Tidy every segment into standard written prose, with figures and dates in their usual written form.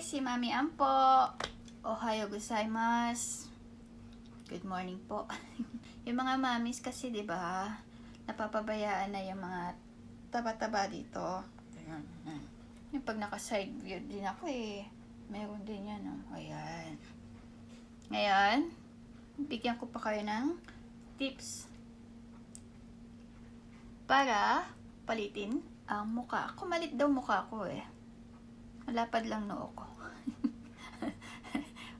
si Mami Anne po. Ohayo gozaimasu. Good morning po. Yung mga mamis kasi, 'di ba, napapabayaan na yung mga taba-taba dito. Yung pag naka-side view din ako meron din yan. Ayan. Ngayon, bigyan ko pa kayo ng tips para palitin ang mukha. Kumalit daw mukha ko Malapad lang noo ko.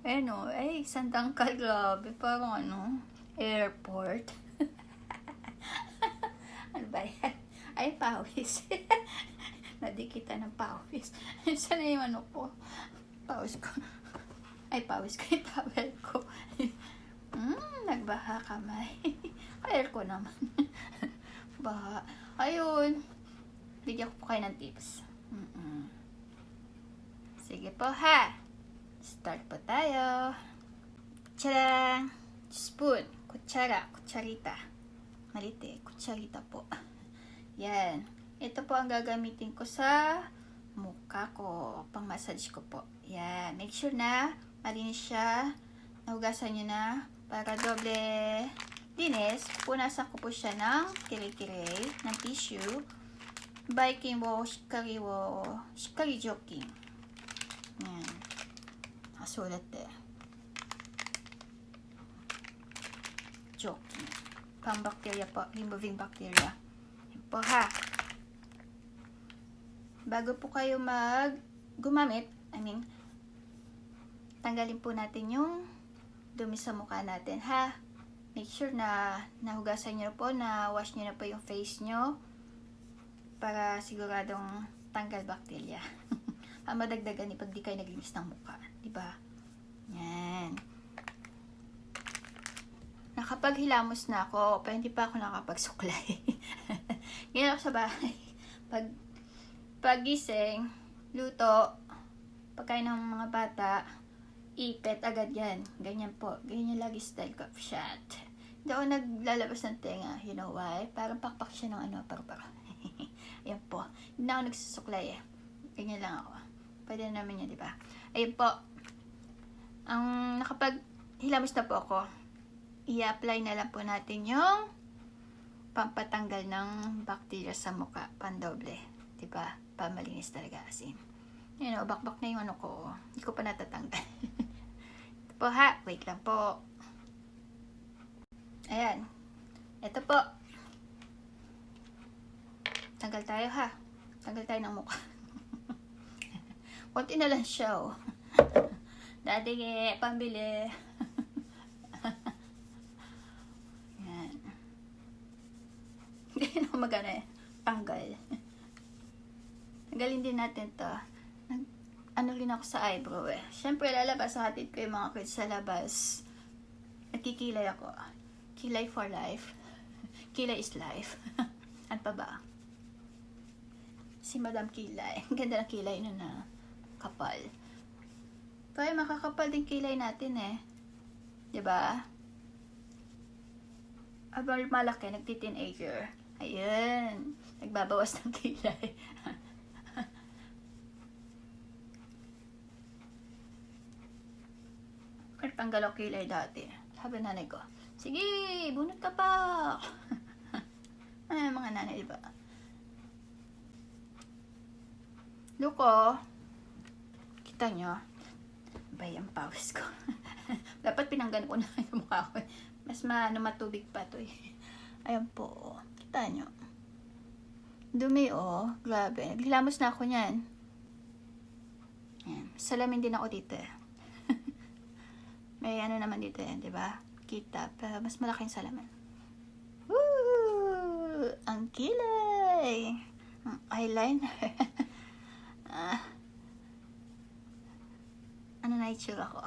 Ay, sandangkal, grabe. Parang airport. Ano ba yan? Ay, pawis. Nadikitan ng pawis. Sana yung ko? Pawis ko. Ay, pawis ko yung towel ko. Nagbaha kamay. Air ko naman. Baha. Ayun. Bigyan ko po kayo ng tips. Sige po ha. Start po tayo. Tcharam! Spoon. Kutsara. Kutsarita. Malit kutsarita po. Yan. Ito po ang gagamitin ko sa mukha ko. Pang massage ko po. Yan. Make sure na malinis siya. Nahugasan nyo na para doble linis. Punasan ko po siya ng kire-kire, ng tissue. Baikin wo shikkari jogging. Yan. Nakasulat jogging. Pang-bacteria po. Removing bacteria. Yan po ha. Bago po kayo gumamit, tanggalin po natin yung dumi sa mukha natin ha. Make sure na nahugasan nyo po, na wash nyo na po yung face nyo para siguradong tanggal bacteria. Ang madagdagan pag di kayo naglinis ng mukha, diba? Yan. Nakapaghilamos na ako, pero hindi pa ako nakapagsuklay. Ngayon ako sa bahay. Pagising, luto, pagkain ng mga bata, ipet agad yan. Ganyan po. Ganyan lagi style ko. Shot. Hindi ako naglalabas ng tenga. You know why? Parang pakpak siya ng paru-paro. Ayan po. Hindi na ako nagsusuklay Ganyan lang ako. Pwede naman yan, di ba? Ayan po. Ang nakapaghilamos na po ako, i-apply na lang po natin yung pampatanggal ng bacteria sa mukha. Pandoble. Di ba? Pamalinis talaga asin. Bakbak na yung ko. Hindi ko pa natatanggal. Ito po ha. Wait lang po. Ayan. Ito po. Tanggal tayo ha. Tanggal tayo ng mukha. Kunti na lang siya Dati pambili. Ayan. Hindi na magana tanggal. Tanggalin din natin to. Rin ako sa eyebrow Siyempre, lalabas sa hatid ko yung mga kids sa labas. Nagkikilay ako. Kilay for life. Kilay is life. Ano pa ba? Si Madam Kilay. Ang ganda ng kilay nun kapal. Kaya makakapal din kilay natin Diba? Abang malaki, nagti-teenager. Ayan. Nagbabawas ng kilay. Tanggal ako kilay dati. Sabi nanay ko, sige, bunot ka pa. Mga nanay, diba? Luko, kita nyo, bayang pawis ko. Dapat pinanggan ko na yung mukha ko. Mas matubig pa to Ayan po, kita nyo. Dumi grabe. Naghilamos na ako niyan. Ayan. Salamin din ako dito May naman dito di ba? Kita, pero mas malaking salamin. Woo! Ang kilay! Ang eyeliner. Ano na itsura ko?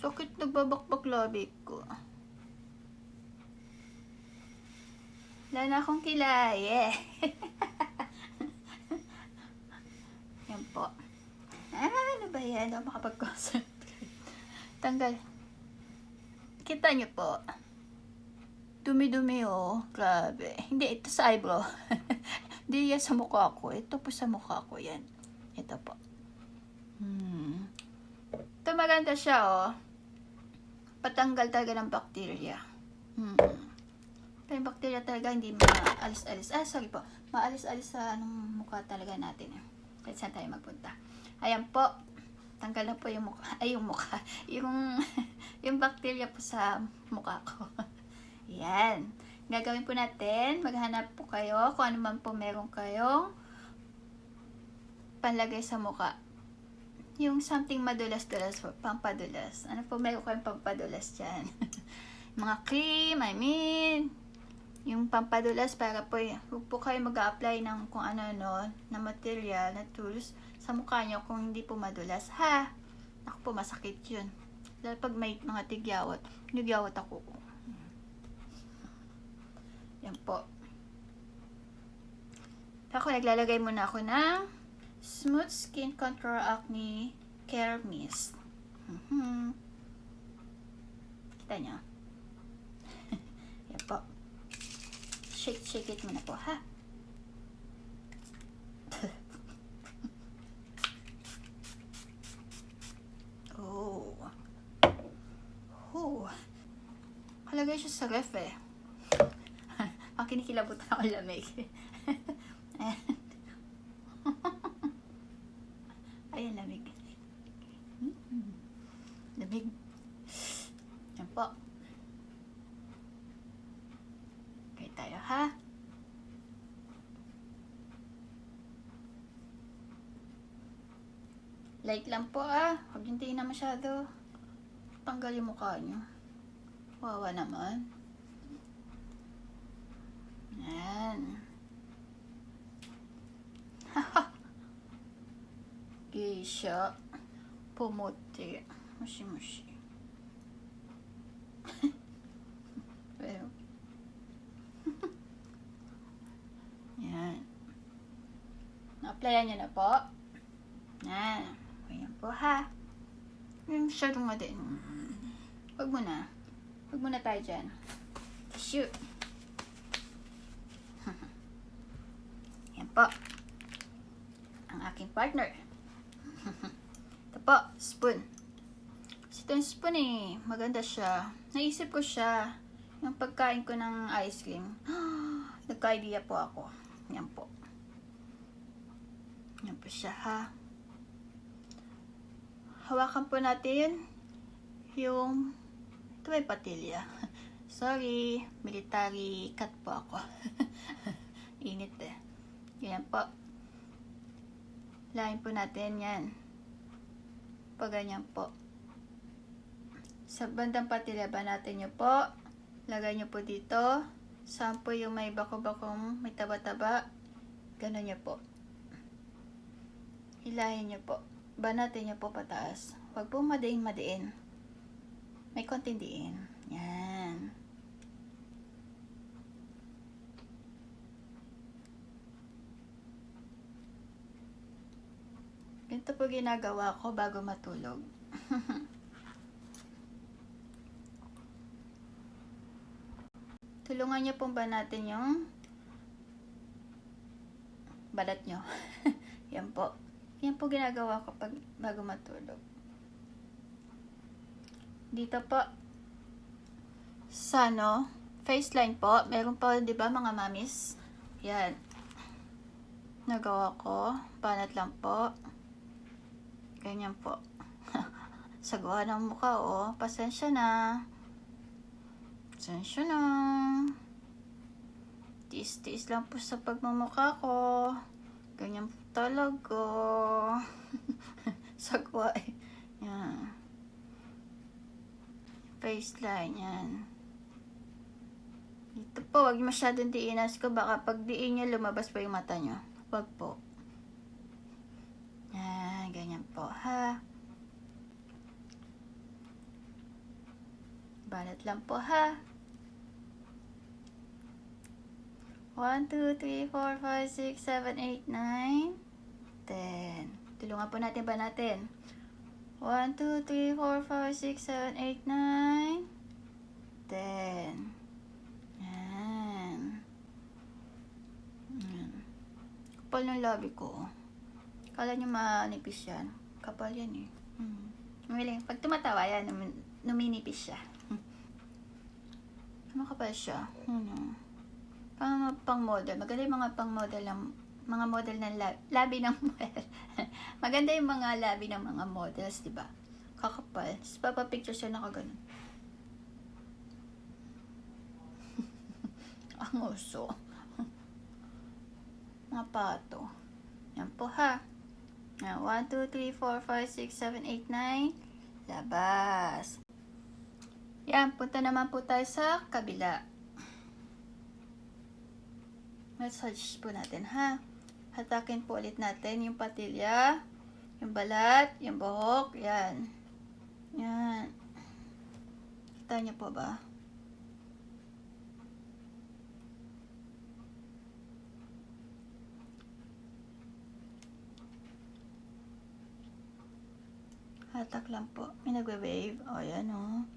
Sakit nagbabakbak labi ko. Wala na akong kilay. Yan po. Ano ba yan? Ako makapag-concentrate. Tanggal. Kita nyo po. Dumi-dumi grabe. Hindi, ito sa eyebrow. Hindi yan sa mukha ko. Ito po sa mukha ko yan. Ito po. Ito maganda siya, oh. Patanggal talaga ng bacteria. Ito yung bacteria talaga, hindi maalis-alis. Sorry po. Maalis-alis sa mukha talaga natin. Kahit saan tayo magpunta. Ayan po. Tanggal na po yung mukha. Ay, yung mukha. Yung bacteria po sa mukha ko. Yan. Gagawin po natin. Maghanap po kayo kung ano man po meron kayong panlagay sa mukha. Yung something madulas-dulas po. Pampadulas. Ano po meron kayong pampadulas dyan? Mga cream, yung pampadulas para po, huwag po kayo mag-a-apply ng kung ano-ano na material, na tools sa mukha nyo kung hindi po madulas. Ha? Ako po, masakit yun. Dahil pag may mga tigyawat ako. Yan po. Ako, naglalagay muna ako ng Smooth Skin Control Acne Care Mist. Kita nyo? Yan po. Shake it muna po, ha? Kalagay siya sa ref, eh. Kinikilabot ako lamig. Ayan, lamig. Lamig. Yan po. Okay tayo, ha? Light lang po, Huwag yung tingin na masyado. Tanggal yung mukha nyo. Wawa naman. Yan. Geisha. Pumuti. Mushi-mushi. Pero. Yan. Na-applyan nyo na po. Yan. Ayan po, ha. Yung masyadong madin. Huwag muna. Huwag muna tayo dyan. Tissue. Yan po. Ang aking partner. Ito po, spoon. Kasi ito yung spoon, maganda siya. Naisip ko siya. Yung pagkain ko ng ice cream. Nagka-idea po ako. Yan po. Yan po siya, ha. Hawakan po natin yung ito may patilya. Sorry, military cut po ako. Init, Ganyan po. Lain po natin yan. Pag ganyan po. Sa bandang patilya ba natin nyo po. Lagay nyo po dito. Saan po yung may bako-bakong may taba-taba. Ganon nyo po. Hilahin nyo po. Banatin nyo po pataas. Huwag po madiin. May konting diin. Yan. Ganito po ginagawa ko bago matulog. Tulungan nyo pong banatin yung balat nyo. Yan po. Yan po ginagawa ko bago matulog. Dito po sa face line po, meron po, di ba mga mamis? Yan. Nagawa ko. Banat lang po. Ganyan po. Sagawa ng mukha, Pasensya na. Tiis-tiis lang po sa pagmamukha ko. Ganyan po talaga. Sagwa, Yan. Face line, yan. Dito po, wag masyadong diinas ko. Baka pag diin nyo, lumabas pa yung mata nyo. Wag po. Yan, ganyan po, ha. Balat lang po, ha. 1, 2, 3, 4, 5, 6, 7, 8, 9, 10. Tulungan po natin ba natin? 1, 2, 3, 4, 5, 6, 7, 8, 9, 10. Yan. Kapal ng labi ko. Kala nyo manipis yan. Kapal yan eh. Pag tumatawa yan, numinipis siya. Makapal siya. Pang model. Maganda yung mga pang model ng mga model ng labi ng model. Maganda yung mga labi ng mga models, diba? Kakapal. Tapos papapicture siya nakaganon. Ang uso. Mga pato. Yan po ha. 1, 2, 3, 4, 5, 6, 7, 8, 9. Labas. Yan, punta naman po tayo sa kabila. Massage po natin ha. Hatakin po ulit natin yung patilya, yung balat, yung buhok. Yan. Yan. Kita niyo po ba? Hatak lang po. May nagwe-wave. O, yan o.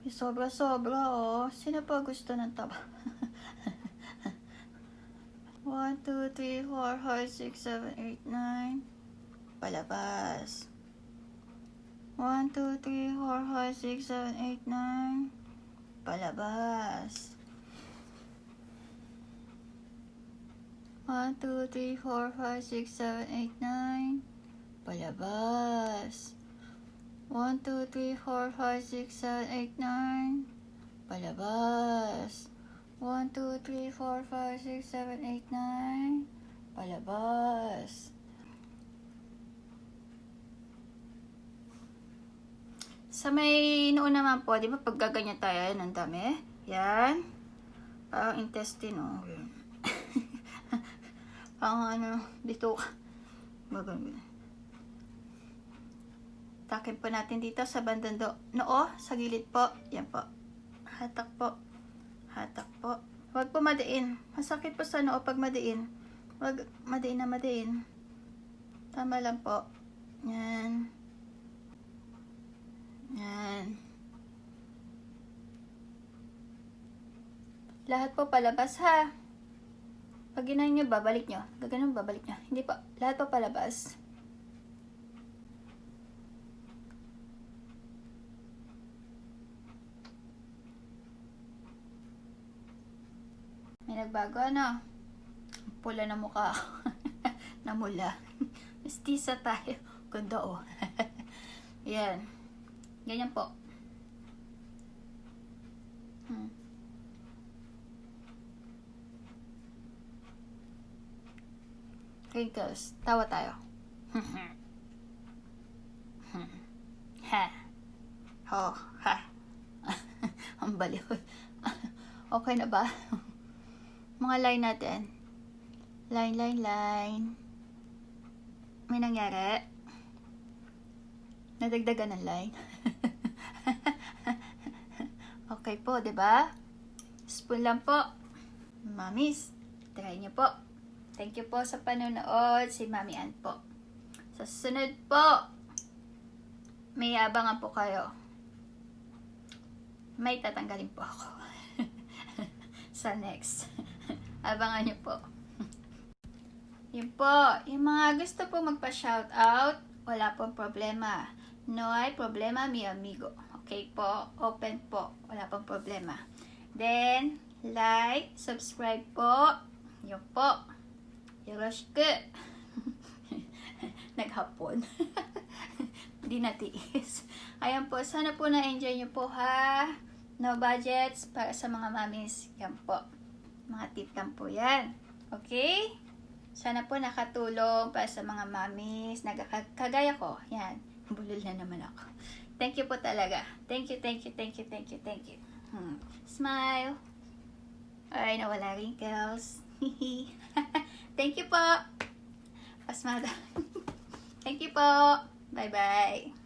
May sobra-sobra o. Sino pa gusto ng taba? 1, 2, 3, 4, 5, 6, 7, 8, 9. Palabas. 1, 2, 3, 4, 5, 6, 7, 8, 9. Palabas. 1, 2, 3, 4, 5, 6, 7, 8, 9. Palabas. 1, 2, 3, 4, 5, 6, 7, 8, 9. Palabas. 1, 2, 3, 4, 5, 6, 7, 8, 9. Palabas. Sa may noon naman po, di ba pag gaganyan tayo, ang dami. Yan. Parang intestine, oh. Parang ano, dito. Maganda. Takin po natin dito sa bandang noo, sa gilid po. Yan po. Hatak po. Hatak po. Huwag po madiin. Masakit po sa noo pag madiin. Huwag madiin na madiin. Tama lang po. Yan. Yan. Lahat po palabas ha. Pag ginahin nyo, babalik nyo. Gaganon, babalik nyo. Hindi po. Lahat po palabas. May nagbago, ano? Pula na mukha. Namula. Mistisa tayo. Ganda, oh. Yan. Ganyan po. Wrinkles. Tawa tayo. Ha. Oh, ha. Ang baliw. Okay na ba? Mga line natin. Line, line, line. May nangyari? Nadagdagan ng line. Okay po, 'di ba? Spoon lang po. Mamis, try niyo po. Thank you po sa panonood. Si Mami Anne po. Sa susunod po, may abangan po kayo. May tatanggalin po ako. Sa next. Abangan niyo po. Yun po. Yung mga gusto po magpa-shoutout, wala pong problema. No hay problema, mi amigo. Okay po. Open po. Wala pong problema. Then, like, subscribe po. Yun po. Yoroshiku. Naghapon. Hindi natiis. Ayan po. Sana po na-enjoy nyo po ha. No budgets para sa mga mamis. Yan po. Mga tip lang po yan. Okay? Sana po nakatulong para sa mga mamis. Kagaya ko. Yan. Bulol na naman ako. Thank you po talaga. Thank you, thank you, thank you, thank you, thank you. Smile. Ay, nawala wrinkles. Thank you po. Pasmada. Thank you po. Bye-bye.